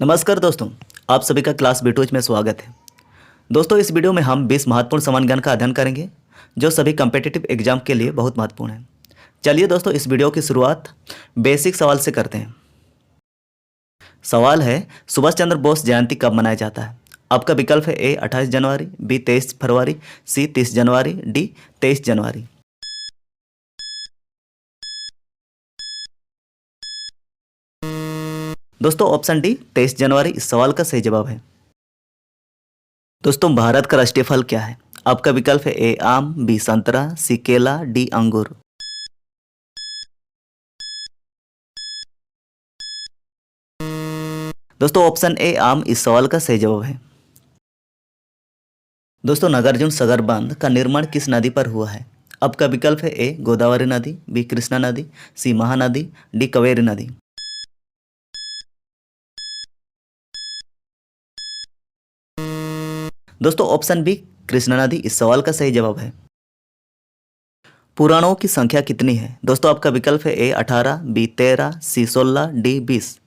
नमस्कार दोस्तों, आप सभी का क्लास B2H में स्वागत है। दोस्तों, इस वीडियो में हम 20 महत्वपूर्ण समान ज्ञान का अध्ययन करेंगे जो सभी कम्पिटिटिव एग्जाम के लिए बहुत महत्वपूर्ण है। चलिए दोस्तों, इस वीडियो की शुरुआत बेसिक सवाल से करते हैं। सवाल है, सुभाष चंद्र बोस जयंती कब मनाया जाता है? आपका विकल्प है ए 28 जनवरी, बी 23 फरवरी, सी 30 जनवरी, डी 23 जनवरी। दोस्तों, ऑप्शन डी 23 जनवरी इस सवाल का सही जवाब है। दोस्तों, भारत का राष्ट्रीय फल क्या है? आपका विकल्प है ए आम, बी संतरा, सी केला, डी अंगूर। दोस्तों, ऑप्शन ए आम इस सवाल का सही जवाब है। दोस्तों, नागार्जुन सागर बांध का निर्माण किस नदी पर हुआ है? आपका विकल्प है ए गोदावरी नदी, बी कृष्णा नदी, सी महानदी, डी कावेरी नदी। दोस्तों, ऑप्शन बी कृष्णा नदी इस सवाल का सही जवाब है। पुराणों की संख्या कितनी है? दोस्तों, आपका विकल्प है ए 18, बी 13, सी 16, डी 20।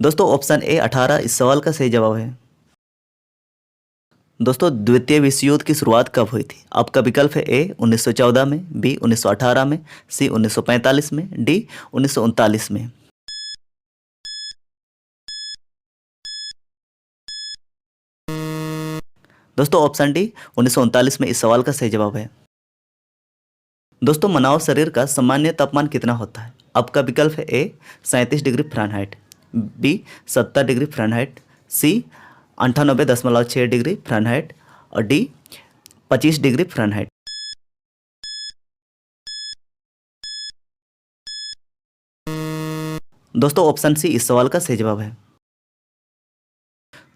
दोस्तों, ऑप्शन ए 18 इस सवाल का सही जवाब है। दोस्तों, द्वितीय विश्व युद्ध की शुरुआत कब हुई थी? आपका विकल्प है ए 1914 में, बी 1918 में, सी 1945 में, डी 1939 में। दोस्तों, ऑप्शन डी 1939 में इस सवाल का सही जवाब है। दोस्तों, मानव शरीर का सामान्य तापमान कितना होता है? आपका विकल्प है A 37 degree Fahrenheit, B 70 degree Fahrenheit, C 98.6 degree Fahrenheit और डी 25 डिग्री फ़ारेनहाइट। दोस्तों, ऑप्शन सी इस सवाल का सही जवाब है।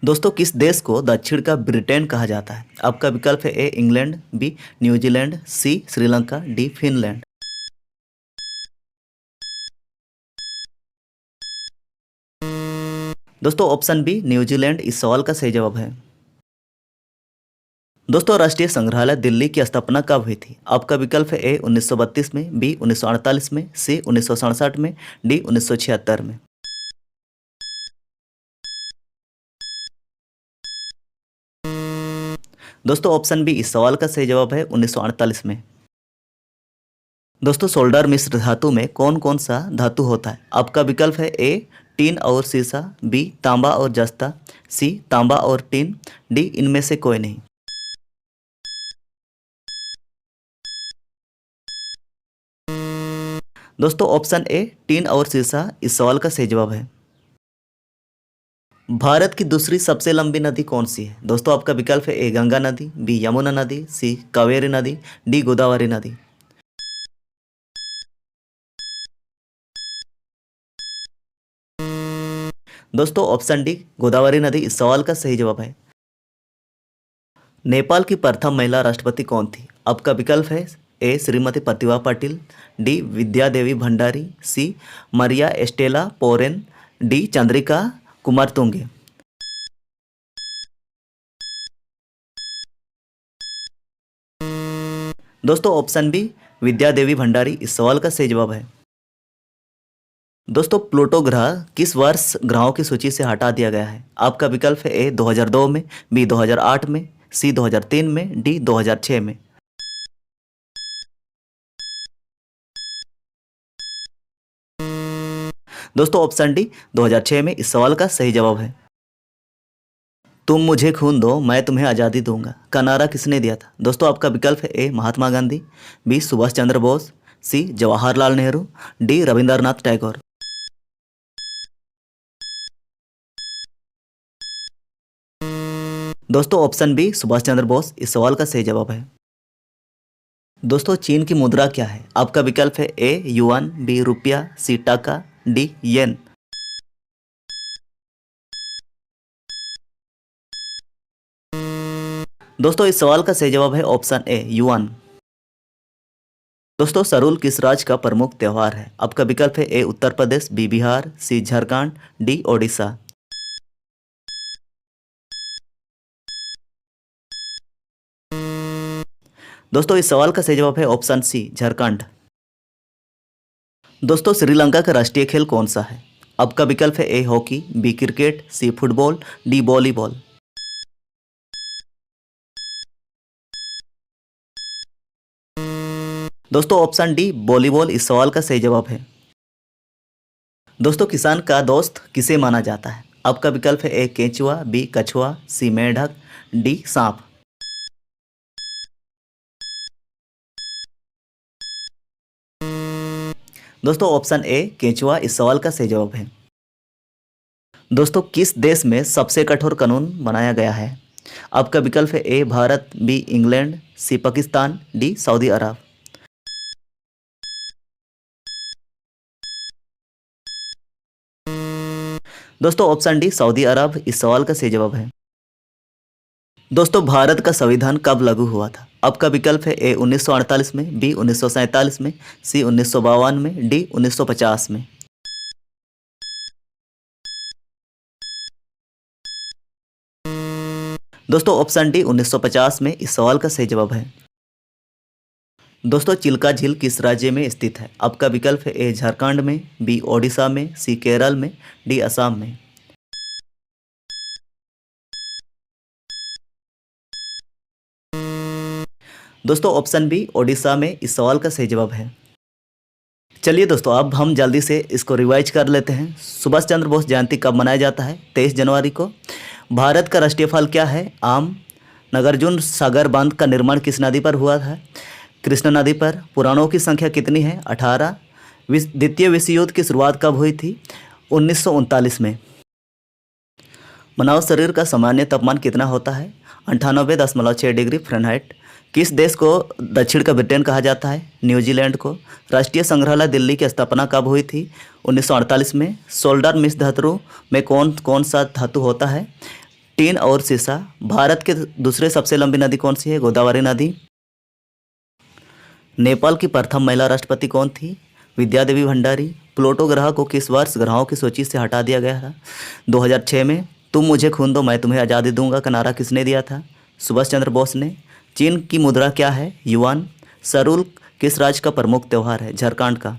दोस्तों, किस देश को दक्षिण का ब्रिटेन कहा जाता है? आपका विकल्प है A England, B New Zealand, C Sri Lanka, D Finland. दोस्तों, ऑप्शन बी न्यूजीलैंड इस सवाल का सही जवाब है। दोस्तों, राष्ट्रीय संग्रहालय दिल्ली की स्थापना कब हुई थी? आपका विकल्प है ए 1932 में, बी 1948 में, सी 1967 में, डी 1976 में। दोस्तों, ऑप्शन बी इस सवाल का सही जवाब है 1948 में। दोस्तों, सोल्डर मिश्र धातु में कौन कौन सा धातु होता है? आपका विकल्प है ए टीन और सीसा, बी तांबा और जस्ता, सी तांबा और टीन, डी इनमें से कोई नहीं। दोस्तों, ऑप्शन ए टीन और सीसा इस सवाल का सही जवाब है। भारत की दूसरी सबसे लंबी नदी कौन सी है? दोस्तों, आपका विकल्प है ए गंगा नदी, बी यमुना नदी, सी कावेरी नदी, डी गोदावरी नदी। दोस्तों, ऑप्शन डी गोदावरी नदी इस सवाल का सही जवाब है। नेपाल की प्रथम महिला राष्ट्रपति कौन थी? आपका विकल्प है ए श्रीमती प्रतिभा पाटिल, डी विद्या देवी भंडारी, सी मरिया एस्टेला पोरेन, डी चंद्रिका कुमारतुंगे। दोस्तों, ऑप्शन बी विद्या देवी भंडारी इस सवाल का सही जवाब है। दोस्तों, प्लूटो ग्रह किस वर्ष ग्रहों की सूची से हटा दिया गया है? आपका विकल्प है ए 2002 में, बी 2008 में, सी 2003 में, डी 2006 में। दोस्तों, ऑप्शन डी 2006 में इस सवाल का सही जवाब है। तुम मुझे खून दो मैं तुम्हें आज़ादी दूंगा का नारा किसने दिया था? दोस्तों, आपका विकल्प है ए महात्मा गांधी, बी सुभाष चंद्र बोस, सी जवाहरलाल नेहरू, डी रविंद्रनाथ टैगोर। दोस्तों, ऑप्शन बी सुभाष चंद्र बोस इस सवाल का सही जवाब है। दोस्तों, चीन की मुद्रा क्या है? आपका विकल्प है ए युआन, बी रुपया, सी टाका, डी येन। दोस्तों, इस सवाल का सही जवाब है ऑप्शन ए युआन। दोस्तों, सरूल किस राज्य का प्रमुख त्योहार है? आपका विकल्प है ए उत्तर प्रदेश, बी बिहार, सी झारखंड, डी ओडिशा। दोस्तों, इस सवाल का सही जवाब है ऑप्शन सी झारखंड। दोस्तों श्रीलंका का राष्ट्रीय खेल कौन सा है? आपका विकल्प है A hockey, B cricket, C football, D volleyball. दोस्तों ऑप्शन डी वॉलीबॉल इस सवाल का सही जवाब है। दोस्तों किसान का दोस्त किसे माना जाता है? आपका विकल्प है ए केंचुआ, बी कछुआ, सी मेंढक, डी सांप। दोस्तों ऑप्शन ए केंचुआ इस सवाल का सही जवाब है। दोस्तों किस देश में सबसे कठोर कानून बनाया गया है? आपका विकल्प है ए भारत, बी इंग्लैंड, सी पाकिस्तान, डी सऊदी अरब। दोस्तों ऑप्शन डी सऊदी अरब इस सवाल का सही जवाब है। दोस्तों भारत का संविधान कब लागू हुआ था? आपका विकल्प है ए 1948 में, बी 1947 में, सी 1952 में, डी 1950 में। दोस्तों ऑप्शन डी 1950 में इस सवाल का सही जवाब है। दोस्तों चिल्का झील किस राज्य में स्थित है? आपका विकल्प है ए झारखंड में, बी ओडिशा में, सी केरल में, डी असम में। दोस्तों ऑप्शन बी ओडिशा में इस सवाल का सही जवाब है। चलिए दोस्तों अब हम जल्दी से इसको रिवाइज कर लेते हैं। सुभाष चंद्र बोस जयंती कब मनाया जाता है? 23 जनवरी को। भारत का राष्ट्रीय फल क्या है? आम। नागार्जुन सागर बांध का निर्माण किस नदी पर हुआ था? कृष्णा नदी पर। पुराणों की संख्या कितनी है? 18। द्वितीय विश्व युद्ध की शुरुआत कब हुई थी? 1939 में। मानव शरीर का सामान्य तापमान कितना होता है? 98.6 डिग्री फ़ारेनहाइट। किस देश को दक्षिण का ब्रिटेन कहा जाता है? न्यूजीलैंड को। राष्ट्रीय संग्रहालय दिल्ली की स्थापना कब हुई थी? 1948 में। सोल्डर मिश्र धातु में कौन कौन सा धातु होता है? टीन और सीसा। भारत के दूसरे सबसे लंबी नदी कौन सी है? गोदावरी नदी। नेपाल की प्रथम महिला राष्ट्रपति कौन थी? विद्या देवी भंडारी। प्लूटो ग्रह को किस वर्ष ग्रहों की सूची से हटा दिया गया था? 2006 में। तुम मुझे खून दो मैं तुम्हें आज़ादी दूंगा का नारा किसने दिया था? सुभाष चंद्र बोस ने। चीन की मुद्रा क्या है? युआन। सरुल किस राज्य का प्रमुख त्यौहार है? झारखंड का।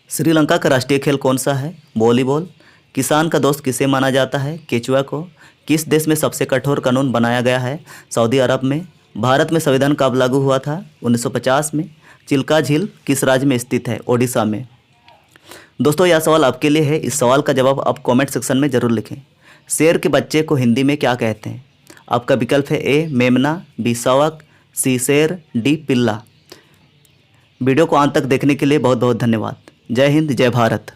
श्रीलंका का राष्ट्रीय खेल कौन सा है? वॉलीबॉल। किसान का दोस्त किसे माना जाता है? केचुआ को। किस देश में सबसे कठोर कानून बनाया गया है? सऊदी अरब में। भारत में संविधान कब लागू हुआ था? 1950 में। चिल्का झील किस राज्य में स्थित है? ओडिशा में। दोस्तों यह सवाल आपके लिए है। इस सवाल का जवाब आप कमेंट सेक्शन में ज़रूर लिखें। शेर के बच्चे को हिंदी में क्या कहते हैं? आपका विकल्प है ए मेमना, बी सवक, सी शेर, डी पिल्ला। वीडियो को अंत तक देखने के लिए बहुत बहुत धन्यवाद। जय हिंद, जय भारत।